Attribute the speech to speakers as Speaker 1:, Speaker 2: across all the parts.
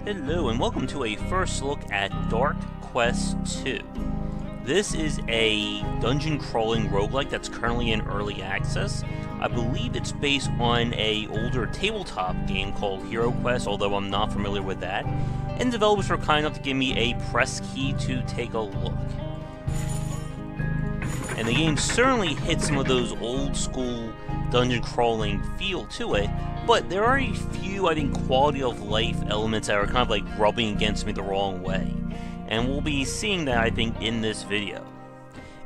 Speaker 1: Hello and welcome to a first look at Dark Quest II. This is a dungeon crawling roguelike that's currently in early access. I believe it's based on an older tabletop game called Hero Quest, although I'm not familiar with that. And developers were kind enough to give me a press key to take a look. And the game certainly hits some of those old school dungeon crawling feel to it, but there are a few, I think, quality of life elements that are kind of like rubbing against me the wrong way. And we'll be seeing that, I think, in this video.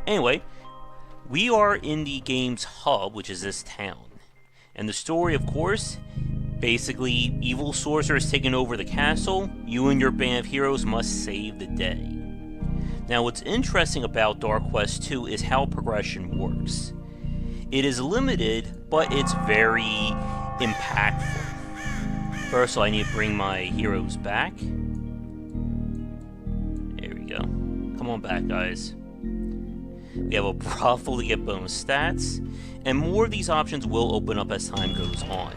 Speaker 1: Anyway, we are in the game's hub, which is this town. And the story, of course, basically, evil sorcerers taking over the castle. You and your band of heroes must save the day. Now, what's interesting about Dark Quest II is how progression works. It is limited, but it's very impactful. First of all, I need to bring my heroes back. There we go. Come on back, guys. We have a brothel to get bonus stats, and more of these options will open up as time goes on.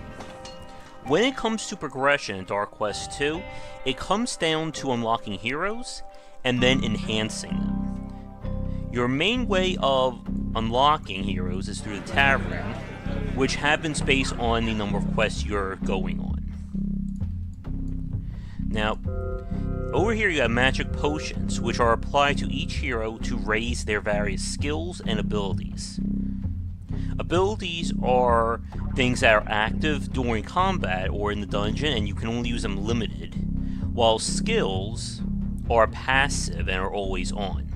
Speaker 1: When it comes to progression in Dark Quest II, it comes down to unlocking heroes and then enhancing them. Your main way of unlocking heroes is through the tavern, which happens based on the number of quests you're going on. Now, over here you have magic potions, which are applied to each hero to raise their various skills and abilities. Abilities are things that are active during combat or in the dungeon, and you can only use them limited, while skills are passive and are always on.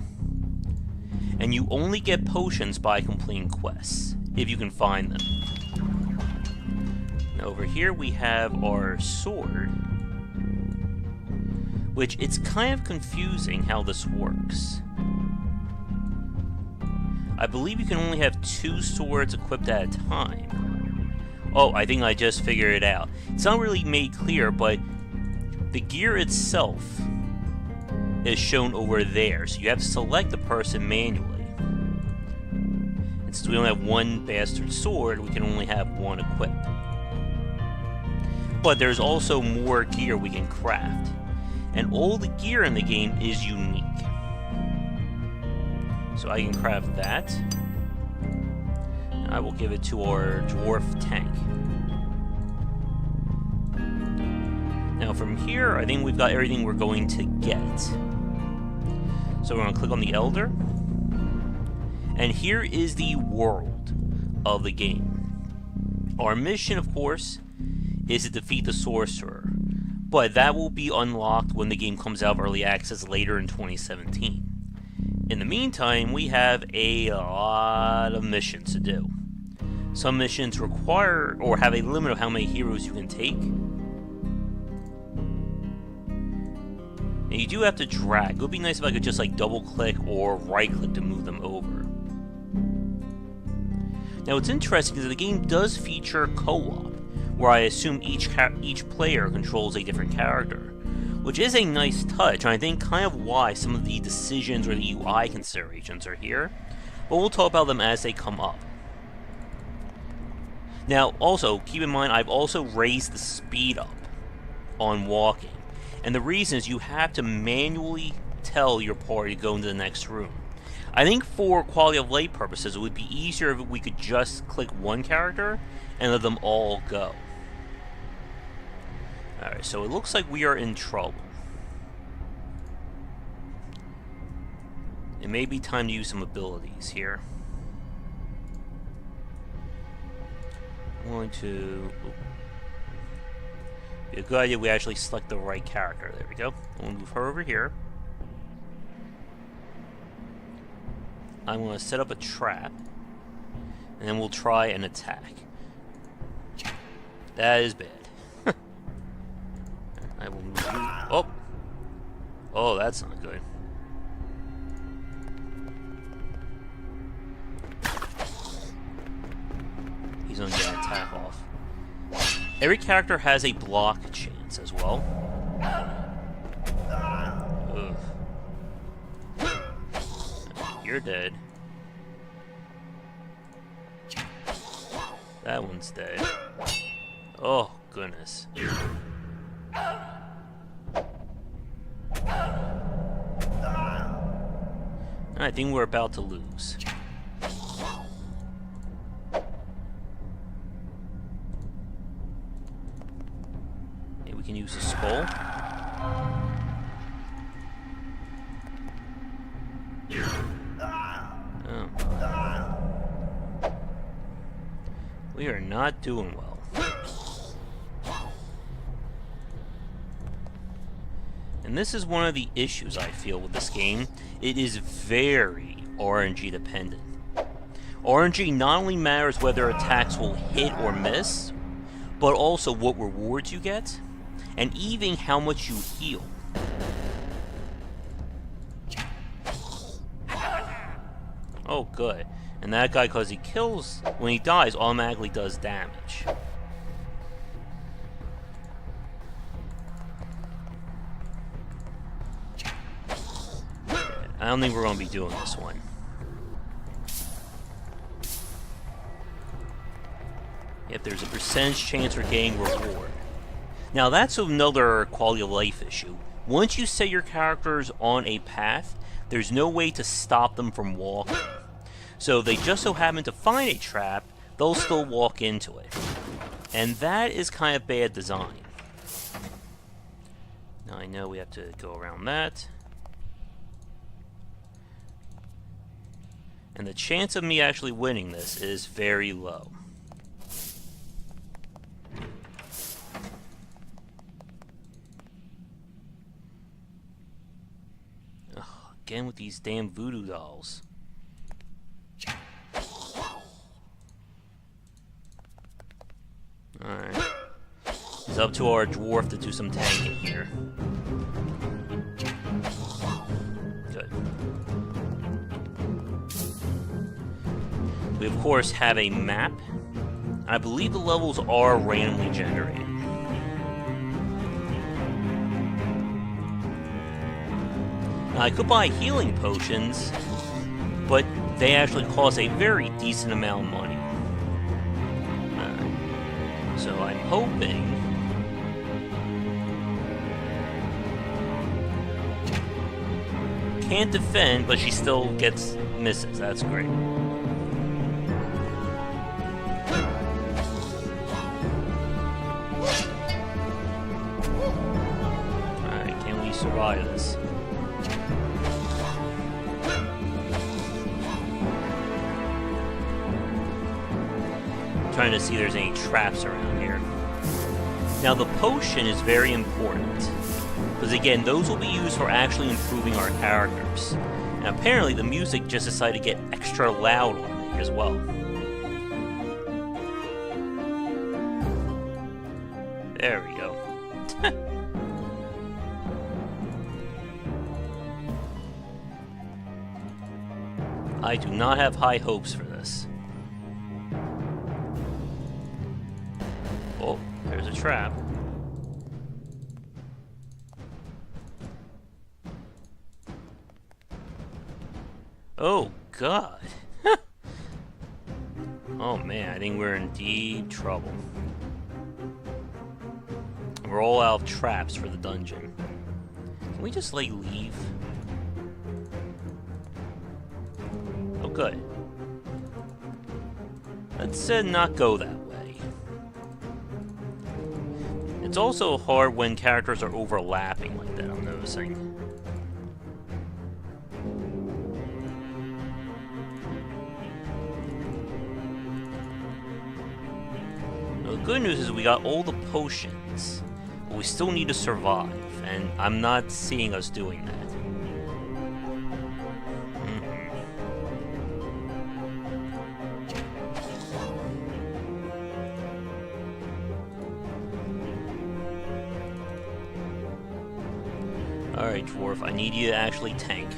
Speaker 1: And you only get potions by completing quests, if you can find them. Now over here we have our sword, which it's kind of confusing how this works. I believe you can only have 2 swords equipped at a time. Oh, I think I just figured it out. It's not really made clear, but the gear itself is shown over there, so you have to select the person manually. And since we only have one bastard sword, we can only have one equipped. But there's also more gear we can craft, and all the gear in the game is unique. So I can craft that, and I will give it to our dwarf tank. Now from here, I think we've got everything we're going to get. So we're going to click on the Elder, and here is the world of the game. Our mission, of course, is to defeat the sorcerer, but that will be unlocked when the game comes out of early access later in 2017. In the meantime, we have a lot of missions to do. Some missions require or have a limit of how many heroes you can take. And you do have to drag. It would be nice if I could just like double click or right click to move them over. Now what's interesting is that the game does feature co-op, where I assume each player controls a different character, which is a nice touch, and I think kind of why some of the decisions or the UI considerations are here, but we'll talk about them as they come up. Now also, keep in mind I've also raised the speed up on walking. And the reason is you have to manually tell your party to go into the next room. I think for quality of life purposes, it would be easier if we could just click one character and let them all go. Alright, so it looks like we are in trouble. It may be time to use some abilities here. I'm going to... Be a good idea we actually select the right character. There we go. We'll move her over here. I'm going to set up a trap, and then we'll try an attack. That is bad. I will move you. Oh! Oh, that's not good. He's going to get an attack off. Every character has a block chance as well. Ugh. You're dead. That one's dead. Oh, goodness. I think we're about to lose. Okay, we can use the skull. Oh. We are not doing well. And this is one of the issues I feel with this game. It is very RNG dependent. RNG not only matters whether attacks will hit or miss, but also what rewards you get, and even how much you heal. Oh, good. And that guy, because he kills, when he dies, automatically does damage. I don't think we're going to be doing this one. Yet there's a percentage chance for getting reward. Now that's another quality of life issue. Once you set your characters on a path, there's no way to stop them from walking. So if they just so happen to find a trap, they'll still walk into it. And that is kind of bad design. Now I know we have to go around that. And the chance of me actually winning this is very low. Ugh, again with these damn voodoo dolls. Alright. It's up to our dwarf to do some tanking here. Good. We of course have a map. I believe the levels are randomly generated. Now, I could buy healing potions, but they actually cost a very decent amount of money. So I'm hoping... Can't defend, but she still gets misses. That's great. Alright, can we survive this? Trying to see if there's any traps around here. Now the potion is very important, because again, those will be used for actually improving our characters. And apparently the music just decided to get extra loud on me as well. There we go. I do not have high hopes for this. Oh, there's a trap. Oh, God. Oh, man, I think we're in deep trouble. We're all out of traps for the dungeon. Can we just, like, leave? Oh, good. Let's not go that way. It's also hard when characters are overlapping like that, I'm noticing. Now, the good news is we got all the potions, but we still need to survive, and I'm not seeing us doing that. Alright, dwarf, I need you to actually tank.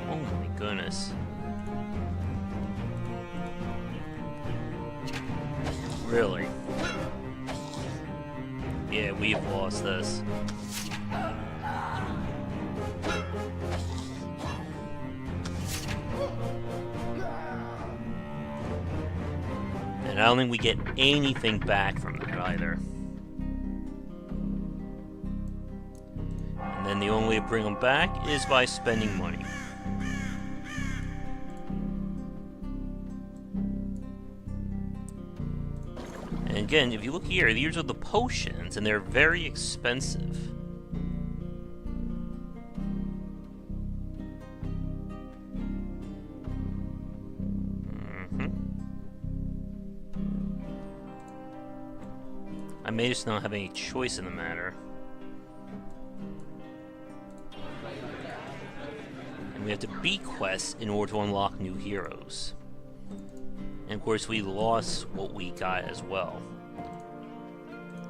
Speaker 1: Oh my goodness. Really? Yeah, we've lost this. And I don't think we get anything back from that either. bring them back is by spending money. And again, if you look here, these are the potions, and they're very expensive. I may just not have any choice in the matter. And we have to beat quests in order to unlock new heroes. And of course we lost what we got as well.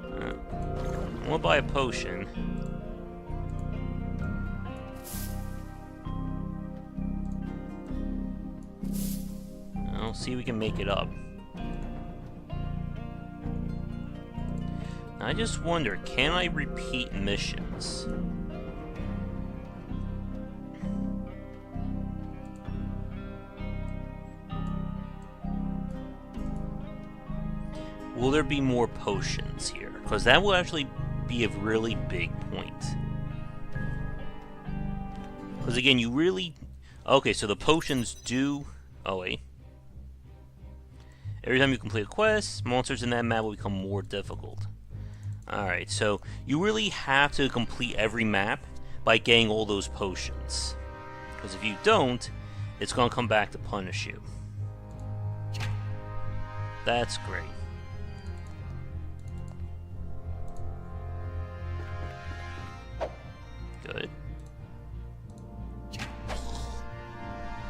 Speaker 1: I'm gonna buy a potion. I'll see if we can make it up. I just wonder, can I repeat missions? Will there be more potions here? Because that will actually be a really big point. Because again, you really... Okay, so the potions do... Oh, wait. Every time you complete a quest, monsters in that map will become more difficult. Alright, so you really have to complete every map by getting all those potions. Because if you don't, it's going to come back to punish you. That's great. Good.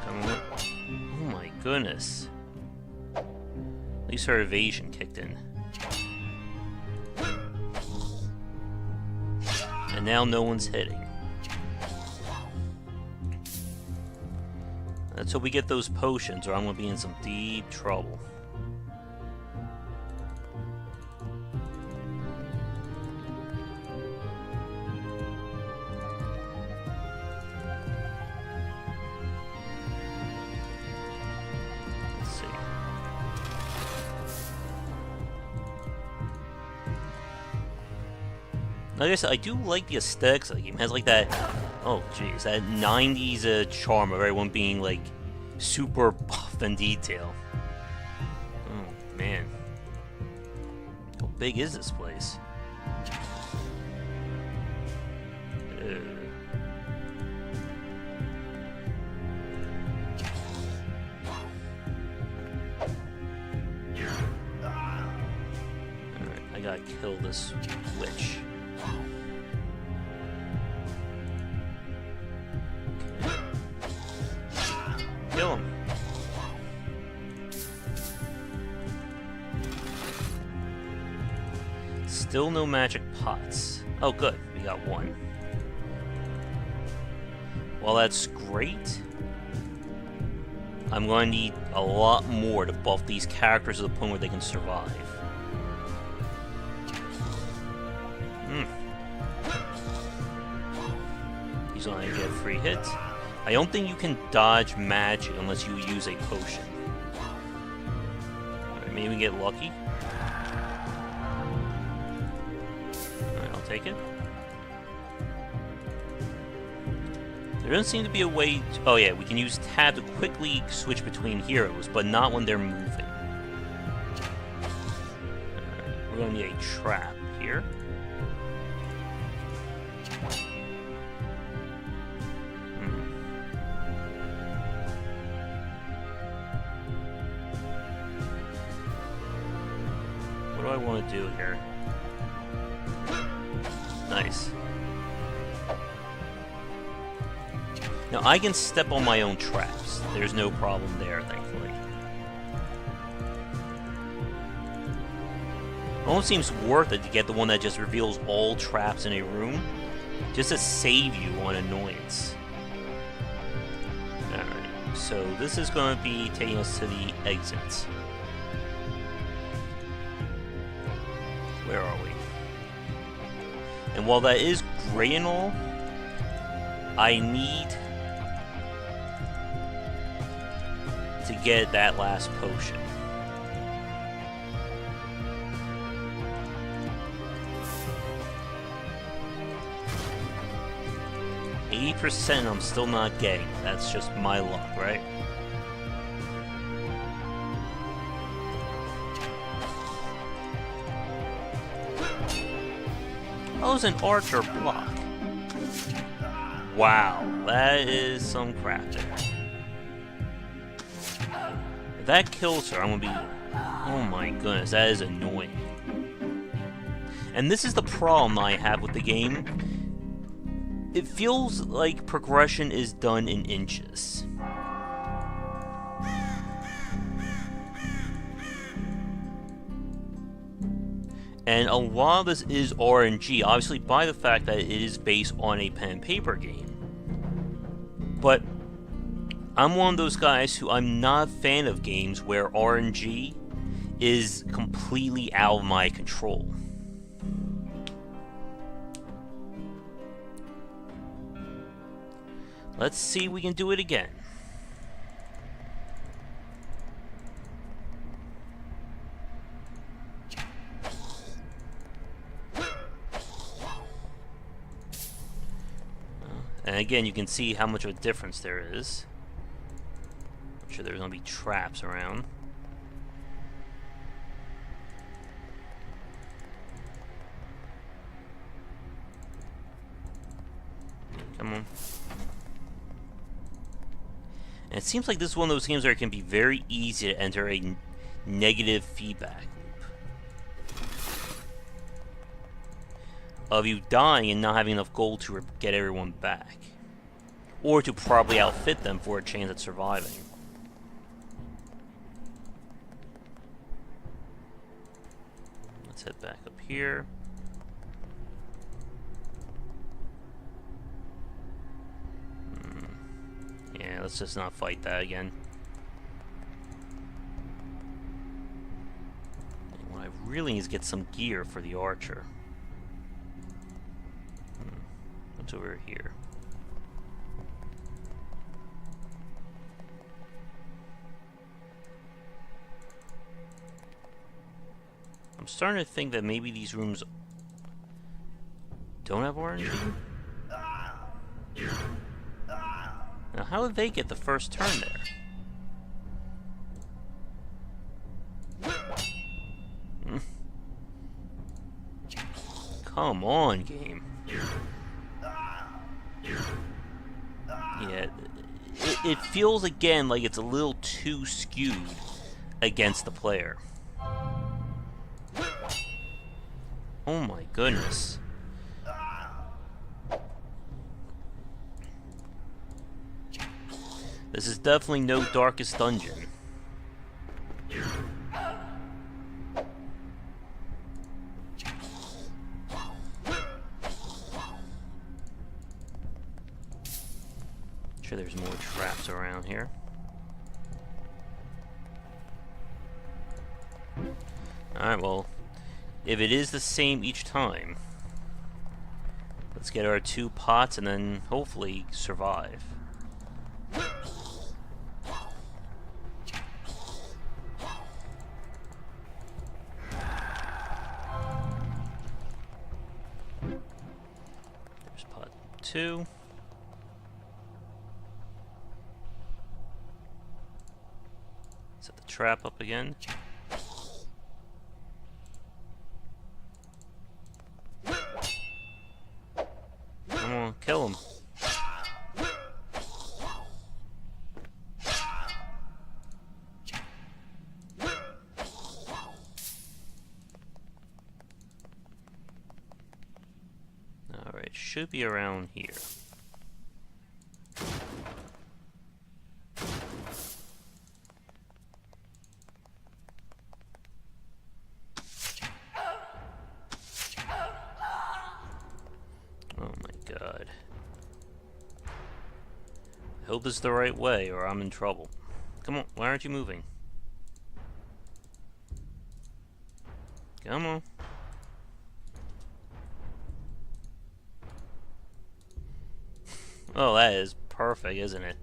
Speaker 1: Come on. Oh my goodness. At least her evasion kicked in. And now no one's hitting. Let's hope we get those potions, or I'm going to be in some deep trouble. Let's see. Like I said, I do like the aesthetics of the game. It has like that, oh jeez, that 90s charm of everyone being like super buff and detail. Oh man. How big is this place? Alright, I gotta kill this witch. Kill him. Still no magic pots. Oh good, we got one. Well, that's great. I'm going to need a lot more to buff these characters to the point where they can survive. He's only going to get a free hit. I don't think you can dodge magic unless you use a potion. Alright, maybe we get lucky. Alright, I'll take it. There doesn't seem to be a way to... Oh yeah, we can use tab to quickly switch between heroes, but not when they're moving. Alright, we're going to need a trap here. What do I want to do here? Nice. Now, I can step on my own traps. There's no problem there, thankfully. It almost seems worth it to get the one that just reveals all traps in a room, just to save you on annoyance. Alright, so this is going to be taking us to the exits. Where are we? And while that is great and all, I need to get that last potion. 50% I'm still not getting. That's just my luck, right? Oh, it's an archer block. Wow, that is some crap there. If that kills her, I'm gonna be... Oh my goodness, that is annoying. And this is the problem I have with the game. It feels like progression is done in inches. And a lot of this is RNG, obviously by the fact that it is based on a pen and paper game. But I'm one of those guys who I'm not a fan of games where RNG is completely out of my control. Let's see if we can do it again. And again, you can see how much of a difference there is. I'm sure there's going to be traps around. Come on. And it seems like this is one of those games where it can be very easy to enter a negative feedback loop of you dying and not having enough gold to get everyone back, or to properly outfit them for a chance at surviving. Let's head back up here. Yeah, let's just not fight that again. And what I really need is get some gear for the archer. What's over here? I'm starting to think that maybe these rooms don't have RNG. Now, how did they get the first turn there? Come on, game. Yeah, it feels again like it's a little too skewed against the player. Oh my goodness. This is definitely no Darkest Dungeon. Sure, there's more traps around here. Alright, well, if it is the same each time, let's get our 2 pots and then hopefully survive. There's pot 2. Set the trap up again. Come on, kill him. Alright, should be around here. I hope this is the right way, or I'm in trouble. Come on, why aren't you moving? Come on. Oh, that is perfect, isn't it?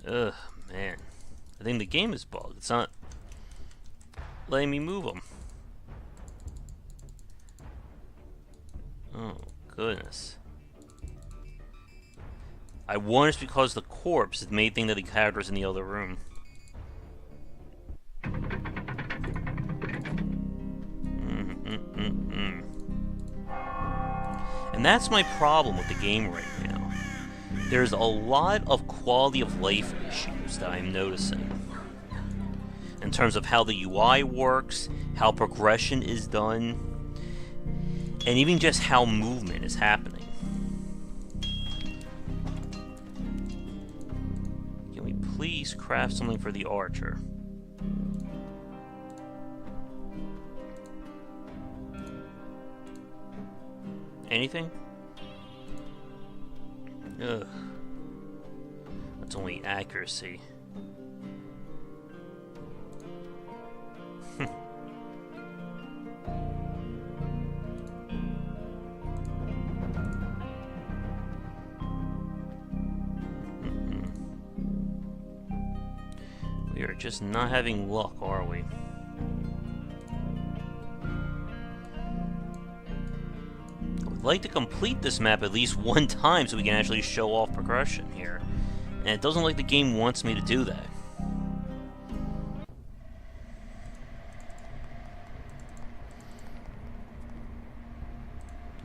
Speaker 1: Ugh, man. I think the game is bugged. It's not letting me move them. Oh, goodness. I wonder if it's because the corpse is the main thing that the character's in the other room. And that's my problem with the game right now. There's a lot of quality of life issues that I'm noticing. In terms of how the UI works, how progression is done, and even just how movement is happening. Can we please craft something for the archer? Anything? Ugh. That's only accuracy. We are just not having luck, are we? I'd like to complete this map at least one time so we can actually show off progression here. And it doesn't look like the game wants me to do that.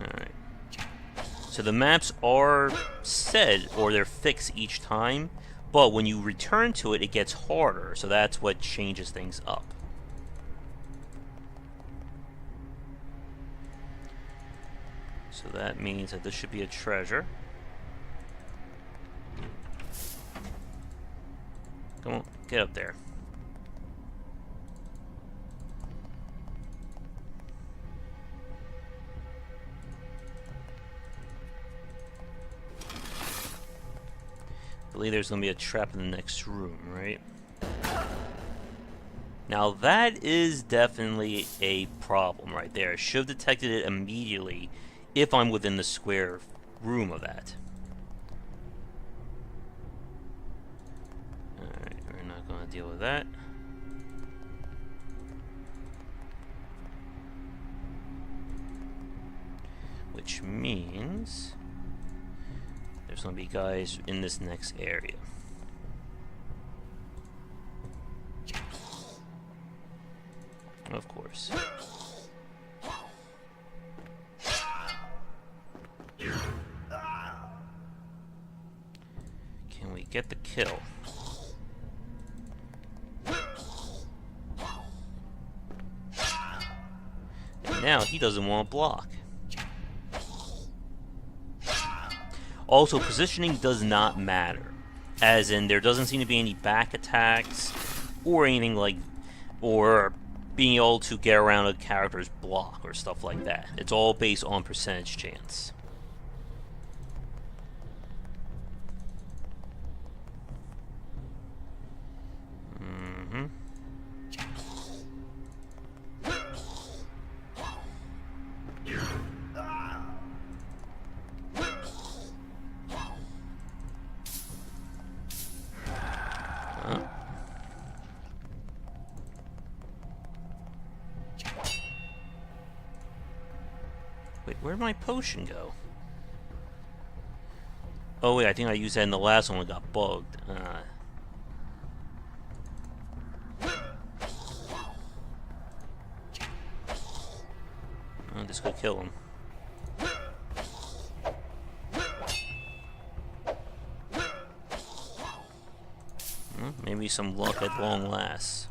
Speaker 1: Alright. So the maps are set, or they're fixed each time, but when you return to it, it gets harder, so that's what changes things up. So that means that this should be a treasure. Come on, get up there. I believe there's going to be a trap in the next room, right? Now that is definitely a problem right there. I should have detected it immediately if I'm within the square room of that. Alright, we're not going to deal with that. Which means there's going to be guys in this next area. Of course. Can we get the kill? And now he doesn't want to block. Also, positioning does not matter. As in, there doesn't seem to be any back attacks or anything like, or being able to get around a character's block or stuff like that. It's all based on percentage chance. Wait, where'd my potion go? Oh wait, I think I used that in the last one and got bugged. I'll just go kill him. Well, maybe some luck at long last.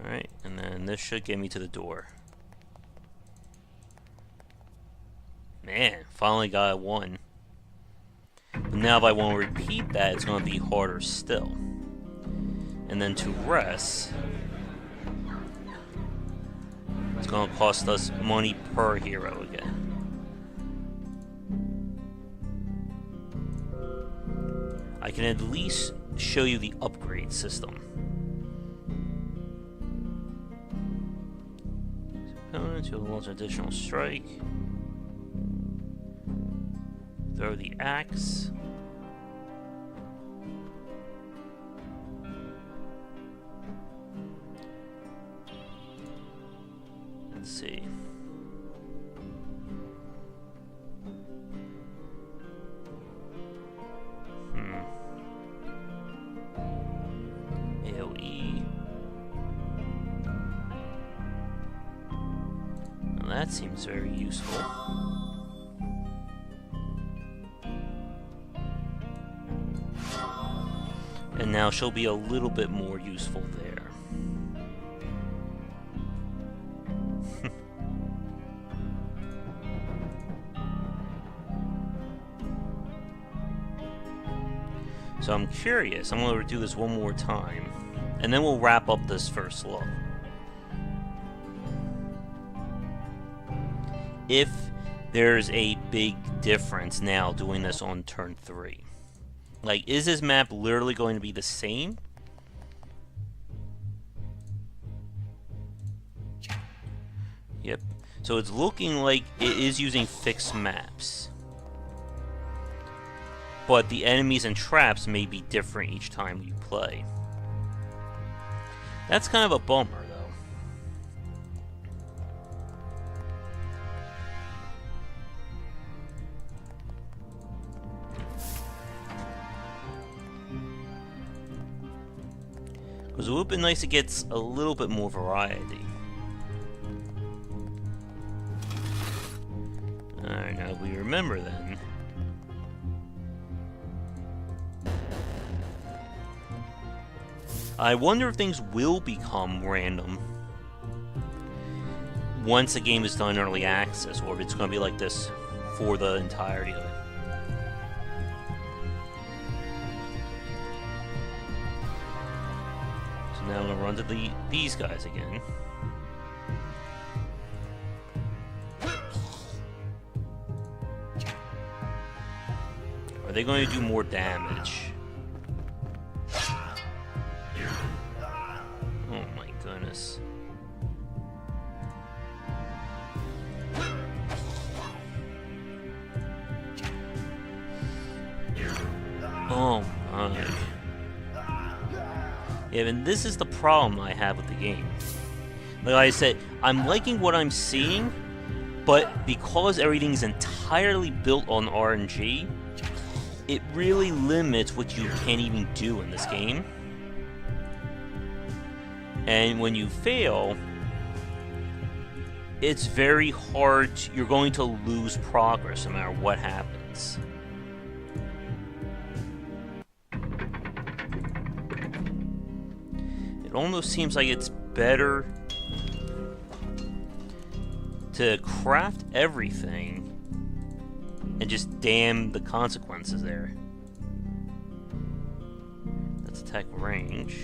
Speaker 1: Alright, and then this should get me to the door. Man, finally got one. But now if I want to repeat that, it's going to be harder still. And then to rest, it's going to cost us money per hero again. I can at least show you the upgrade system. Opponent, you'll launch an additional strike. Throw the axe. Let's see. AoE. Well, that seems very useful. And now she'll be a little bit more useful there. So I'm curious. I'm going to do this one more time, and then we'll wrap up this first look. If there's a big difference now doing this on turn 3. Like, is this map literally going to be the same? Yep. So it's looking like it is using fixed maps. But the enemies and traps may be different each time you play. That's kind of a bummer, though. Because it would have been nice to get a little bit more variety. Alright, now we remember then. I wonder if things will become random once the game is done early access, or if it's going to be like this for the entirety of it. So now I'm going to run to these guys again. Are they going to do more damage? Oh my goodness. Oh my. Yeah, and this is the problem I have with the game. Like I said, I'm liking what I'm seeing, but because everything's entirely built on RNG, it really limits what you can even do in this game. And when you fail, it's very hard. You're going to lose progress no matter what happens. It almost seems like it's better to craft everything and just damn the consequences there. That's attack range.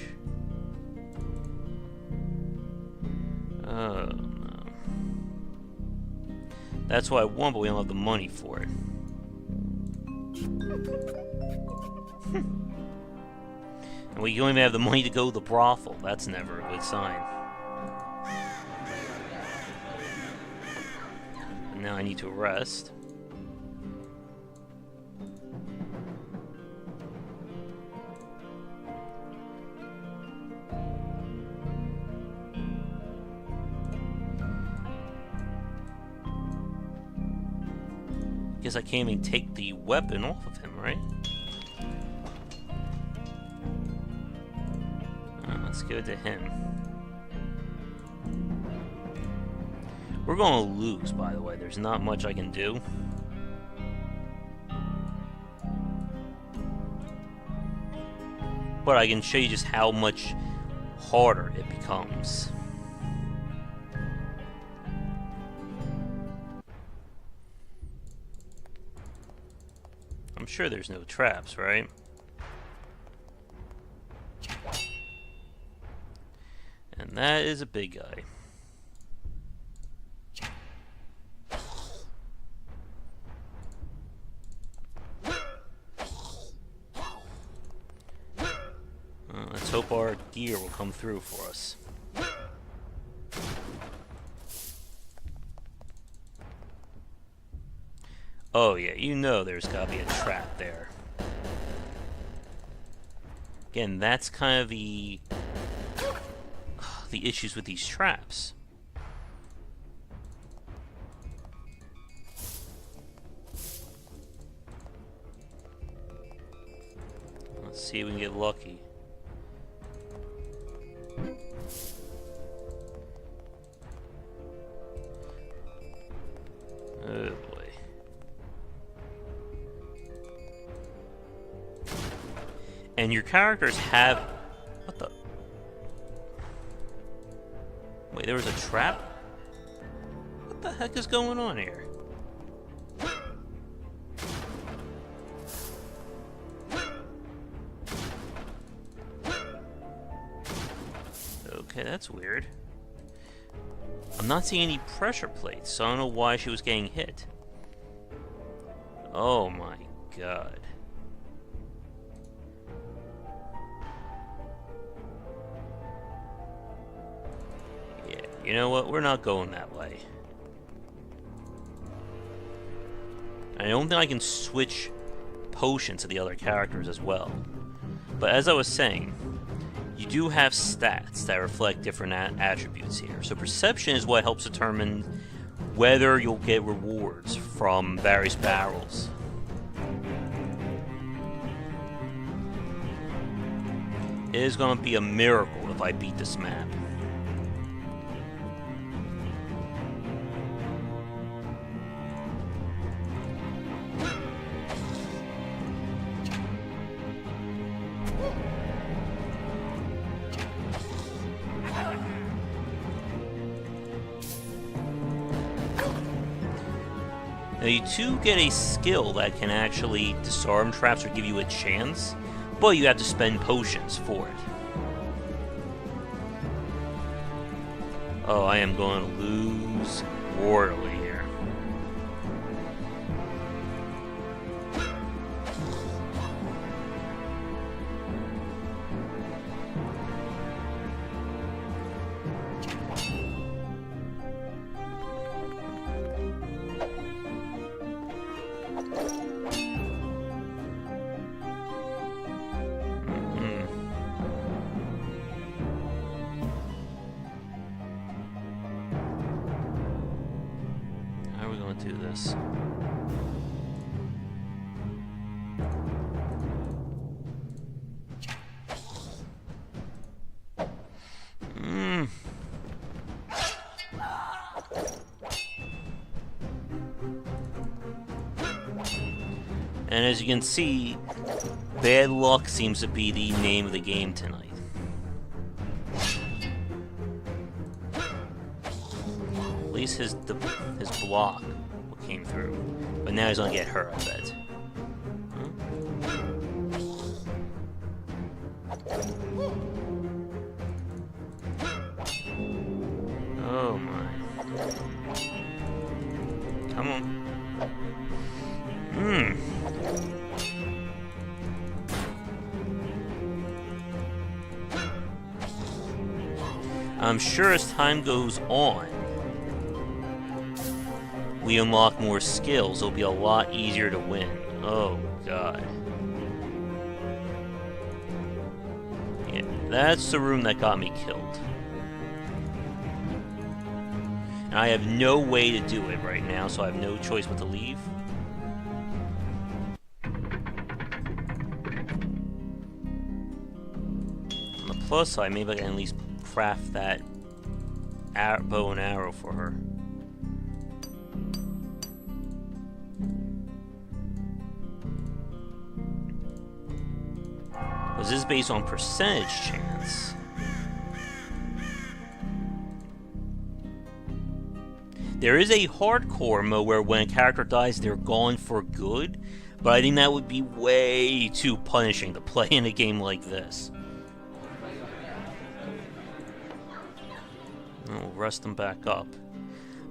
Speaker 1: Oh, no. That's what I want, but we don't have the money for it. And we don't even have the money to go to the brothel. That's never a good sign. And now I need to rest. Guess I can't even take the weapon off of him, right? Let's give it to him. We're going to lose, by the way. There's not much I can do. But I can show you just how much harder it becomes. I'm sure there's no traps, right? And that is a big guy. Let's hope our gear will come through for us. Oh yeah, you know there's gotta be a trap there. Again, that's kind of the issues with these traps. see if we can get lucky. Oh boy. And your characters have... What the... Wait, there was a trap? What the heck is going on here? Okay, that's weird. I'm not seeing any pressure plates, so I don't know why she was getting hit. Oh my god. Yeah, you know what? We're not going that way. I don't think I can switch potions to the other characters as well. But as I was saying, you do have stats that reflect different attributes here. So perception is what helps determine whether you'll get rewards from various barrels. It is going to be a miracle if I beat this map. Now you do get a skill that can actually disarm traps or give you a chance, but you have to spend potions for it. Oh, I am going to lose royally here. Do this. And as you can see, bad luck seems to be the name of the game tonight. At least his block came through, but now he's gonna get hurt, I bet. Oh my. Come on. I'm sure as time goes on, we unlock more skills, it'll be a lot easier to win. Oh god. Yeah, that's the room that got me killed. And I have no way to do it right now, so I have no choice but to leave. On the plus side, maybe I can at least craft that bow and arrow for her. This is based on percentage chance. There is a hardcore mode where when a character dies, they're gone for good, but I think that would be way too punishing to play in a game like this. We'll rest them back up.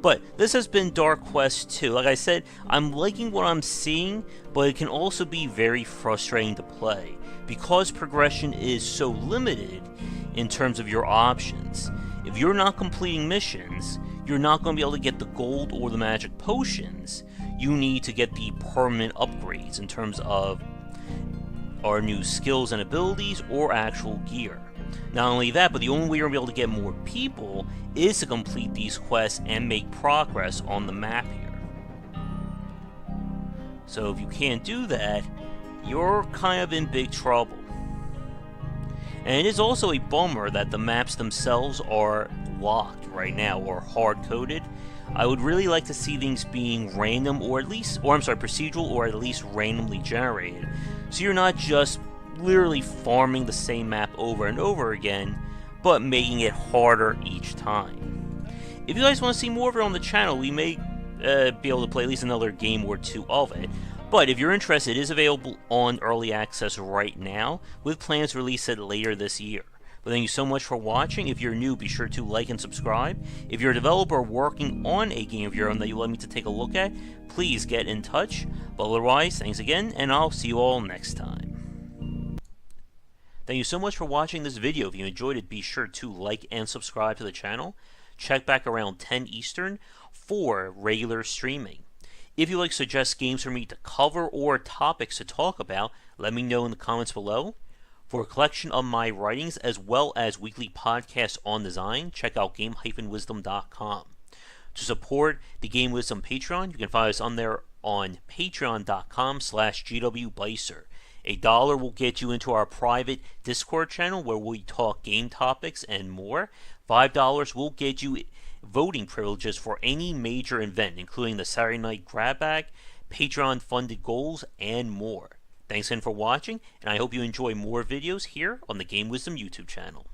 Speaker 1: But this has been Dark Quest 2. Like I said, I'm liking what I'm seeing, but it can also be very frustrating to play, because progression is so limited in terms of your options. If you're not completing missions, you're not going to be able to get the gold or the magic potions. You need to get the permanent upgrades in terms of our new skills and abilities or actual gear. Not only that, but the only way you're going to be able to get more people is to complete these quests and make progress on the map here. So if you can't do that, you're kind of in big trouble. And it is also a bummer that the maps themselves are locked right now, or hard-coded. I would really like to see things being random, procedural, or at least randomly generated. So you're not just literally farming the same map over and over again, but making it harder each time. If you guys want to see more of it on the channel, we may be able to play at least another game or two of it. But if you're interested, it is available on Early Access right now, with plans to release it later this year. But thank you so much for watching. If you're new, be sure to like and subscribe. If you're a developer working on a game of your own that you'd like me to take a look at, please get in touch. But otherwise, thanks again, and I'll see you all next time. Thank you so much for watching this video. If you enjoyed it, be sure to like and subscribe to the channel. Check back around 10 Eastern for regular streaming. If you'd like to suggest games for me to cover or topics to talk about, let me know in the comments below. For a collection of my writings as well as weekly podcasts on design, check out game-wisdom.com. To support the Game Wisdom Patreon, you can find us on there on patreon.com/gwbycer. $1 will get you into our private Discord channel where we talk game topics and more. $5 will get you voting privileges for any major event, including the Saturday Night Grab Bag, Patreon-funded goals, and more. Thanks again for watching, and I hope you enjoy more videos here on the Game Wisdom YouTube channel.